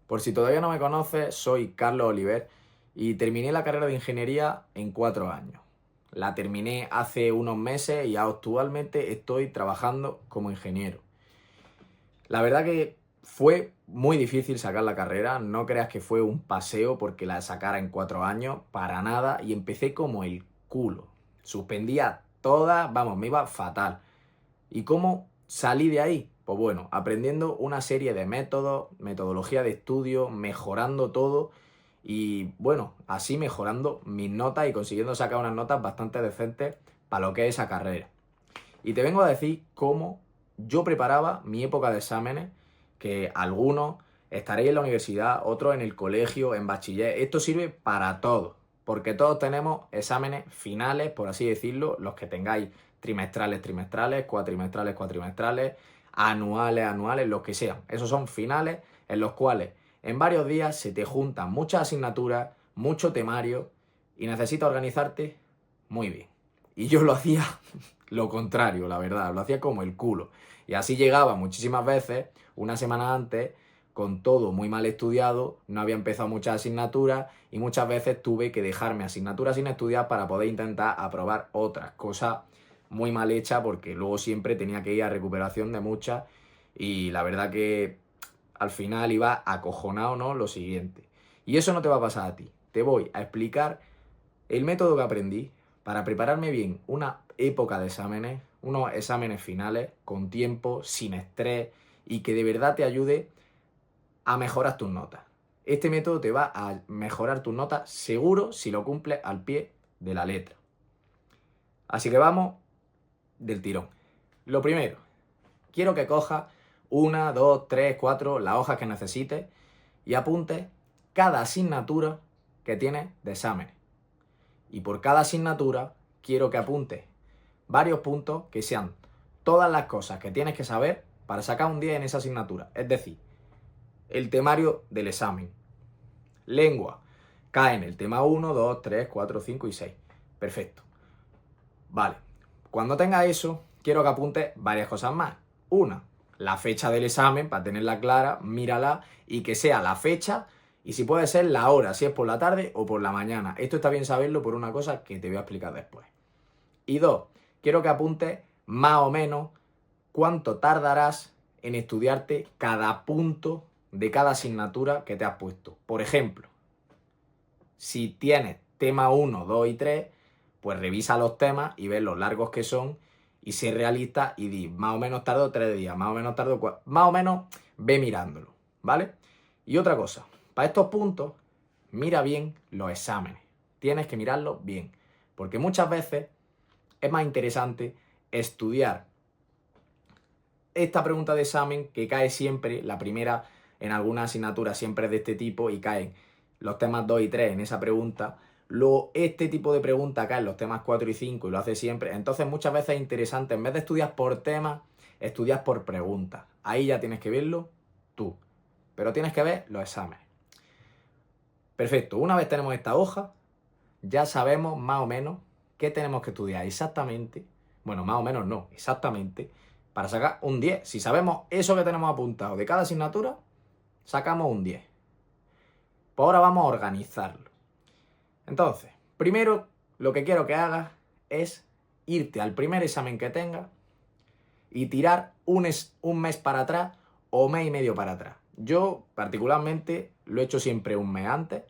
Por si todavía no me conoces, soy Carlos Oliver y terminé la carrera de ingeniería en 4 años. La terminé hace unos meses y actualmente estoy trabajando como ingeniero. La verdad que fue muy difícil sacar la carrera, no creas que fue un paseo porque la sacara en 4 años, para nada, y empecé como el culo. Suspendía todas, vamos, me iba fatal. ¿Y cómo salí de ahí? Pues bueno, aprendiendo una serie de métodos, metodología de estudio, mejorando todo y bueno, así mejorando mis notas y consiguiendo sacar unas notas bastante decentes para lo que es esa carrera. Y te vengo a decir cómo yo preparaba mi época de exámenes, que algunos estaréis en la universidad, otros en el colegio, en bachiller. Esto sirve para todo, porque todos tenemos exámenes finales, por así decirlo, los que tengáis trimestrales, trimestrales, cuatrimestrales, cuatrimestrales, anuales, anuales, los que sean. Esos son finales en los cuales en varios días se te juntan muchas asignaturas, mucho temario y necesitas organizarte muy bien. Y yo lo hacía lo contrario, la verdad, lo hacía como el culo. Y así llegaba muchísimas veces, una semana antes, con todo muy mal estudiado, no había empezado muchas asignaturas y muchas veces tuve que dejarme asignaturas sin estudiar para poder intentar aprobar otras, cosas muy mal hechas porque luego siempre tenía que ir a recuperación de muchas y la verdad que al final iba acojonado, ¿no? Lo siguiente. Y eso no te va a pasar a ti. Te voy a explicar el método que aprendí para prepararme bien una época de exámenes, unos exámenes finales, con tiempo, sin estrés y que de verdad te ayude a mejorar tus notas. Este método te va a mejorar tus notas seguro si lo cumples al pie de la letra. Así que vamos del tirón. Lo primero, quiero que cojas una, dos, tres, cuatro, las hojas que necesites y apuntes cada asignatura que tienes de exámenes. Y por cada asignatura quiero que apuntes varios puntos que sean todas las cosas que tienes que saber para sacar un 10 en esa asignatura. Es decir, el temario del examen. Lengua. Cae en el tema 1, 2, 3, 4, 5 y 6. Perfecto. Vale. Cuando tengas eso, quiero que apuntes varias cosas más. Una, la fecha del examen, para tenerla clara, mírala y que sea la fecha y si puede ser la hora, si es por la tarde o por la mañana. Esto está bien saberlo por una cosa que te voy a explicar después. Y dos, quiero que apuntes más o menos cuánto tardarás en estudiarte cada punto de cada asignatura que te has puesto. Por ejemplo, si tienes tema 1, 2 y 3, pues revisa los temas y ves los largos que son y sé realista y di, más o menos tardo 3 días, más o menos tardo 4, más o menos ve mirándolo, ¿vale? Y otra cosa, para estos puntos, mira bien los exámenes. Tienes que mirarlos bien, porque muchas veces es más interesante estudiar esta pregunta de examen que cae siempre, la primera en alguna asignatura siempre es de este tipo y caen los temas 2 y 3 en esa pregunta. Luego este tipo de pregunta cae en los temas 4 y 5 y lo hace siempre. Entonces muchas veces es interesante, en vez de estudiar por tema, estudias por pregunta. Ahí ya tienes que verlo tú. Pero tienes que ver los exámenes. Perfecto, una vez tenemos esta hoja, ya sabemos más o menos qué tenemos que estudiar exactamente. Bueno, más o menos no, exactamente para sacar un 10. Si sabemos eso que tenemos apuntado de cada asignatura, sacamos un 10. Pues ahora vamos a organizarlo. Entonces, primero lo que quiero que hagas es irte al primer examen que tengas y tirar un mes para atrás o mes y medio para atrás. Yo particularmente lo he hecho siempre un mes antes,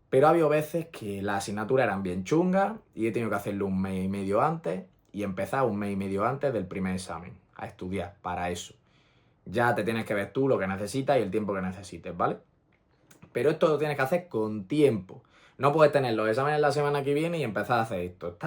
pero ha habido veces que las asignaturas eran bien chungas y he tenido que hacerlo un mes y medio antes y empezar un mes y medio antes del primer examen a estudiar para eso. Ya te tienes que ver tú lo que necesitas y el tiempo que necesites, ¿vale? Pero esto lo tienes que hacer con tiempo. No puedes tener los exámenes la semana que viene y empezar a hacer esto.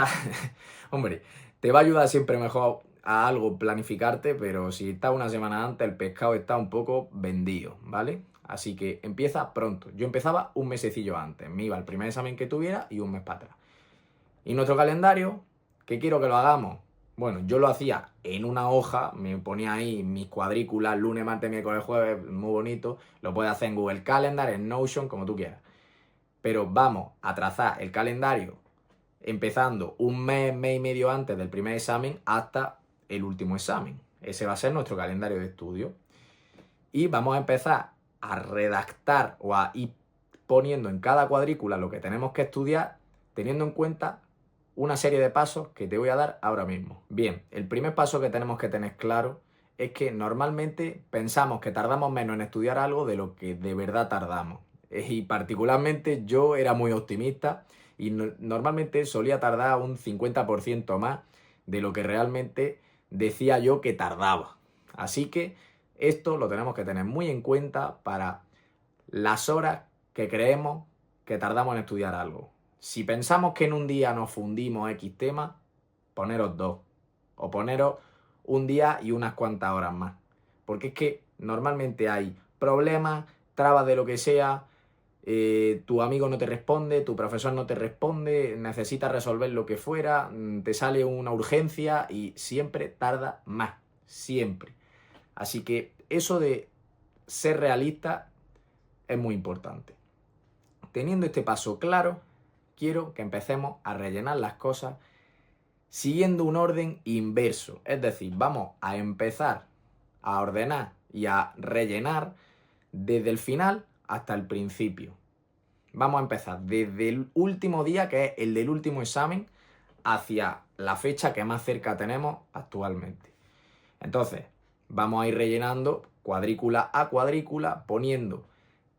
Hombre, te va a ayudar siempre mejor a algo planificarte, pero si estás una semana antes, el pescado está un poco vendido, ¿vale? Así que empieza pronto. Yo empezaba un mesecillo antes. Me iba al primer examen que tuviera y un mes para atrás. Y nuestro calendario, ¿qué quiero que lo hagamos? Bueno, yo lo hacía en una hoja, me ponía ahí mis cuadrículas, lunes, martes, miércoles, jueves, muy bonito. Lo puedes hacer en Google Calendar, en Notion, como tú quieras. Pero vamos a trazar el calendario empezando un mes, mes y medio antes del primer examen hasta el último examen. Ese va a ser nuestro calendario de estudio. Y vamos a empezar a redactar o a ir poniendo en cada cuadrícula lo que tenemos que estudiar, teniendo en cuenta una serie de pasos que te voy a dar ahora mismo. Bien, el primer paso que tenemos que tener claro es que normalmente pensamos que tardamos menos en estudiar algo de lo que de verdad tardamos. Y particularmente yo era muy optimista y normalmente solía tardar un 50% más de lo que realmente decía yo que tardaba. Así que esto lo tenemos que tener muy en cuenta para las horas que creemos que tardamos en estudiar algo. Si pensamos que en un día nos fundimos X tema, poneros 2. O poneros un día y unas cuantas horas más. Porque es que normalmente hay problemas, trabas de lo que sea, tu amigo no te responde, tu profesor no te responde, necesitas resolver lo que fuera, te sale una urgencia y siempre tarda más. Siempre. Así que eso de ser realista es muy importante. Teniendo este paso claro, quiero que empecemos a rellenar las cosas siguiendo un orden inverso. Es decir, vamos a empezar a ordenar y a rellenar desde el final hasta el principio. Vamos a empezar desde el último día, que es el del último examen, hacia la fecha que más cerca tenemos actualmente. Entonces, vamos a ir rellenando cuadrícula a cuadrícula, poniendo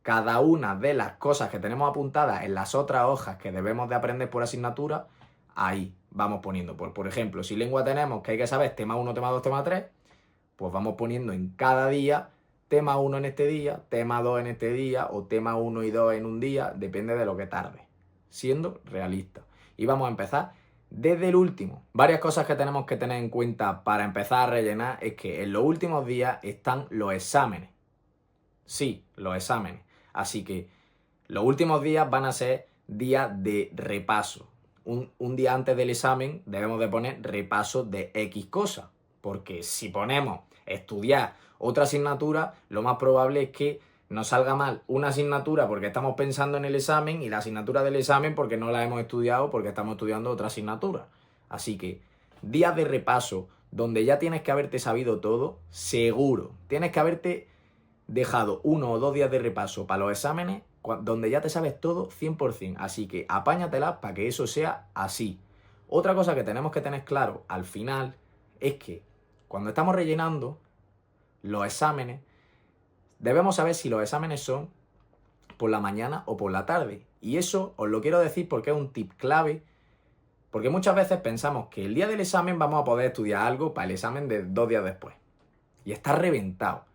cada una de las cosas que tenemos apuntadas en las otras hojas que debemos de aprender por asignatura, ahí vamos poniendo. Por ejemplo, si lengua tenemos que hay que saber tema 1, tema 2, tema 3, pues vamos poniendo en cada día tema 1 en este día, tema 2 en este día o tema 1 y 2 en un día, depende de lo que tarde, siendo realista. Y vamos a empezar desde el último. Varias cosas que tenemos que tener en cuenta para empezar a rellenar es que en los últimos días están los exámenes. Sí, los exámenes. Así que los últimos días van a ser días de repaso. Un día antes del examen debemos de poner repaso de X cosas. Porque si ponemos estudiar otra asignatura, lo más probable es que nos salga mal una asignatura porque estamos pensando en el examen y la asignatura del examen porque no la hemos estudiado porque estamos estudiando otra asignatura. Así que días de repaso donde ya tienes que haberte sabido todo, seguro. Tienes que haberte dejado 1 o 2 días de repaso para los exámenes donde ya te sabes todo 100%. Así que apáñatelas para que eso sea así. Otra cosa que tenemos que tener claro al final es que cuando estamos rellenando los exámenes, debemos saber si los exámenes son por la mañana o por la tarde. Y eso os lo quiero decir porque es un tip clave, porque muchas veces pensamos que el día del examen vamos a poder estudiar algo para el examen de 2 días después. Y está reventado.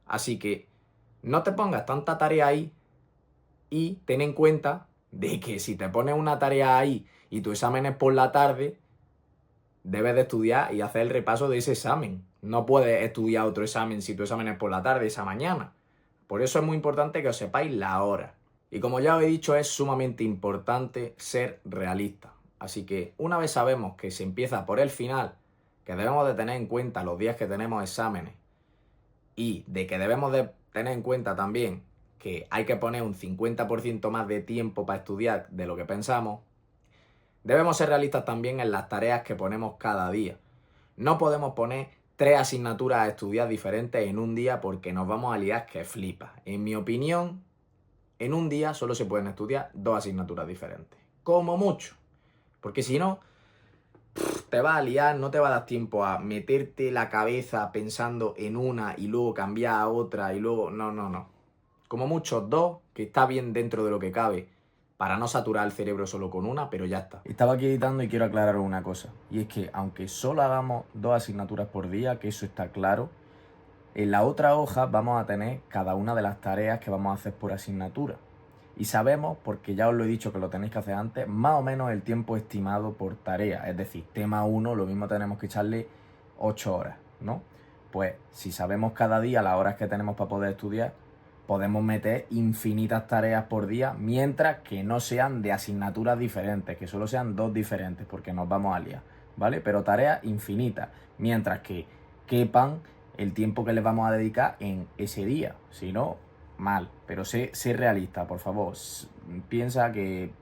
Así que no te pongas tanta tarea ahí y ten en cuenta de que si te pones una tarea ahí y tu examen es por la tarde, debes de estudiar y hacer el repaso de ese examen. No puedes estudiar otro examen si tu examen es por la tarde esa mañana. Por eso es muy importante que os sepáis la hora. Y como ya os he dicho, es sumamente importante ser realista. Así que una vez sabemos que se empieza por el final, que debemos de tener en cuenta los días que tenemos exámenes y de que debemos de tener en cuenta también que hay que poner un 50% más de tiempo para estudiar de lo que pensamos, debemos ser realistas también en las tareas que ponemos cada día. No podemos poner 3 asignaturas a estudiar diferentes en un día porque nos vamos a liar que flipa. En mi opinión, en un día solo se pueden estudiar 2 asignaturas diferentes. Como mucho. Porque si no, te vas a liar, no te va a dar tiempo a meterte la cabeza pensando en una y luego cambiar a otra y luego... No. Como mucho 2, que está bien dentro de lo que cabe, para no saturar el cerebro solo con una, pero ya está. Estaba aquí editando y quiero aclarar una cosa. Y es que aunque solo hagamos 2 asignaturas por día, que eso está claro, en la otra hoja vamos a tener cada una de las tareas que vamos a hacer por asignatura. Y sabemos, porque ya os lo he dicho que lo tenéis que hacer antes, más o menos el tiempo estimado por tarea. Es decir, tema 1, lo mismo tenemos que echarle 8 horas, ¿no? Pues si sabemos cada día las horas que tenemos para poder estudiar, podemos meter infinitas tareas por día, mientras que no sean de asignaturas diferentes, que solo sean 2 diferentes, porque nos vamos a liar, ¿vale? Pero tareas infinitas, mientras que quepan el tiempo que les vamos a dedicar en ese día. Si no, mal. Pero sé realista, por favor. Piensa que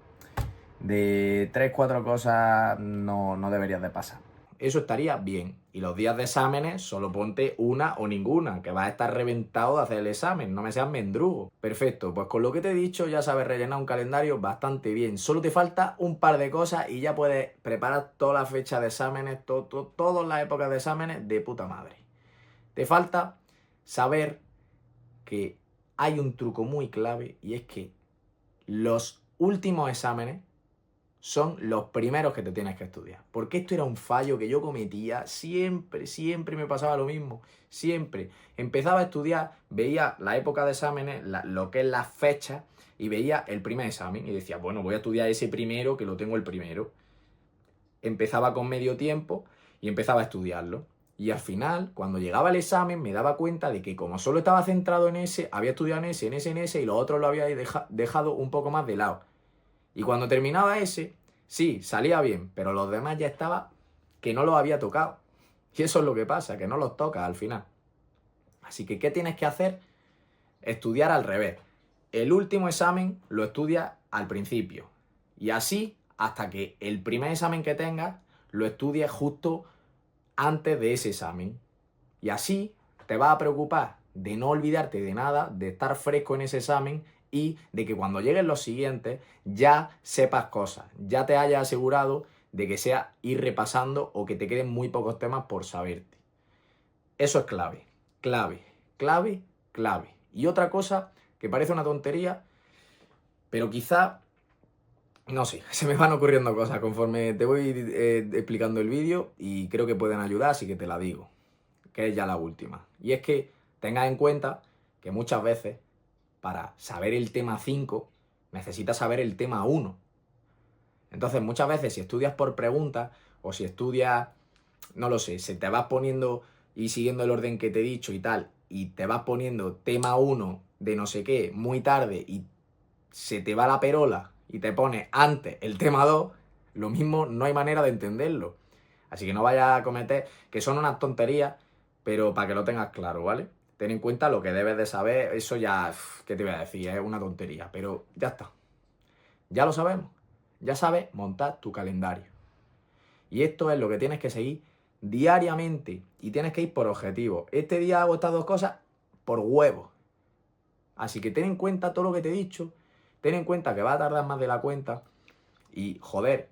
de 3, 4 cosas no deberías de pasar. Eso estaría bien. Y los días de exámenes solo ponte una o ninguna, que vas a estar reventado de hacer el examen, no me seas mendrugo. Perfecto, pues con lo que te he dicho ya sabes rellenar un calendario bastante bien. Solo te falta un par de cosas y ya puedes preparar toda la fecha de exámenes, todas las épocas de exámenes de puta madre. Te falta saber que hay un truco muy clave y es que los últimos exámenes son los primeros que te tienes que estudiar. Porque esto era un fallo que yo cometía siempre me pasaba lo mismo. Siempre. Empezaba a estudiar, veía la época de exámenes, lo que es las fechas, y veía el primer examen y decía, bueno, voy a estudiar ese primero que lo tengo el primero. Empezaba con medio tiempo y empezaba a estudiarlo. Y al final, cuando llegaba el examen, me daba cuenta de que como solo estaba centrado en ese, había estudiado en ese, y los otros lo había dejado un poco más de lado. Y cuando terminaba ese, sí, salía bien, pero los demás ya estaba que no los había tocado. Y eso es lo que pasa, que no los tocas al final. Así que, ¿qué tienes que hacer? Estudiar al revés. El último examen lo estudias al principio. Y así hasta que el primer examen que tengas lo estudies justo antes de ese examen. Y así te vas a preocupar de no olvidarte de nada, de estar fresco en ese examen y de que cuando lleguen los siguientes ya sepas cosas, ya te hayas asegurado de que sea ir repasando o que te queden muy pocos temas por saberte. Eso es clave, clave, clave, clave. Y otra cosa que parece una tontería, pero quizá, no sé, se me van ocurriendo cosas conforme te voy explicando el vídeo y creo que pueden ayudar, así que te la digo, que es ya la última. Y es que tengas en cuenta que muchas veces para saber el tema 5 necesitas saber el tema 1. Entonces muchas veces si estudias por preguntas o si estudias, no lo sé, se te vas poniendo y siguiendo el orden que te he dicho y tal, y te vas poniendo tema 1 de no sé qué muy tarde y se te va la perola y te pones antes el tema 2, lo mismo no hay manera de entenderlo. Así que no vayas a cometer, que son unas tonterías, pero para que lo tengas claro, ¿vale? Ten en cuenta lo que debes de saber, eso ya, ¿qué te voy a decir? Es una tontería, pero ya está. Ya lo sabemos. Ya sabes montar tu calendario. Y esto es lo que tienes que seguir diariamente y tienes que ir por objetivo. Este día hago estas dos cosas por huevo. Así que ten en cuenta todo lo que te he dicho, ten en cuenta que va a tardar más de la cuenta y, joder,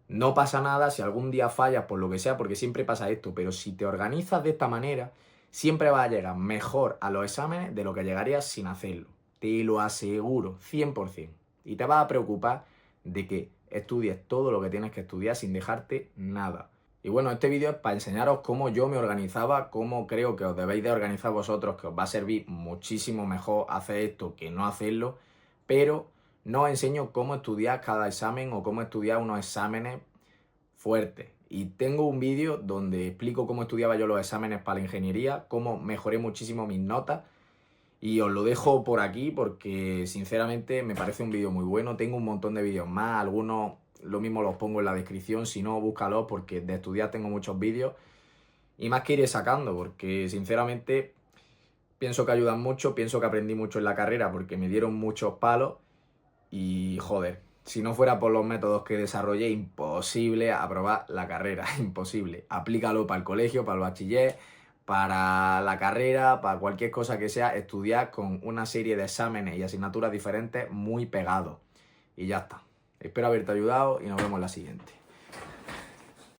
no pasa nada si algún día fallas por lo que sea, porque siempre pasa esto, pero si te organizas de esta manera, siempre vas a llegar mejor a los exámenes de lo que llegarías sin hacerlo. Te lo aseguro, 100%. Y te vas a preocupar de que estudies todo lo que tienes que estudiar sin dejarte nada. Y bueno, este vídeo es para enseñaros cómo yo me organizaba, cómo creo que os debéis de organizar vosotros, que os va a servir muchísimo mejor hacer esto que no hacerlo, pero no os enseño cómo estudiar cada examen o cómo estudiar unos exámenes fuertes. Y tengo un vídeo donde explico cómo estudiaba yo los exámenes para la ingeniería, cómo mejoré muchísimo mis notas, y os lo dejo por aquí porque sinceramente me parece un vídeo muy bueno. Tengo un montón de vídeos más, algunos lo mismo los pongo en la descripción, si no búscalos porque de estudiar tengo muchos vídeos y más que iré sacando porque sinceramente pienso que ayudan mucho, pienso que aprendí mucho en la carrera porque me dieron muchos palos y joder, si no fuera por los métodos que desarrollé, imposible aprobar la carrera, imposible. Aplícalo para el colegio, para el bachiller, para la carrera, para cualquier cosa que sea, estudiar con una serie de exámenes y asignaturas diferentes muy pegados. Y ya está. Espero haberte ayudado y nos vemos en la siguiente.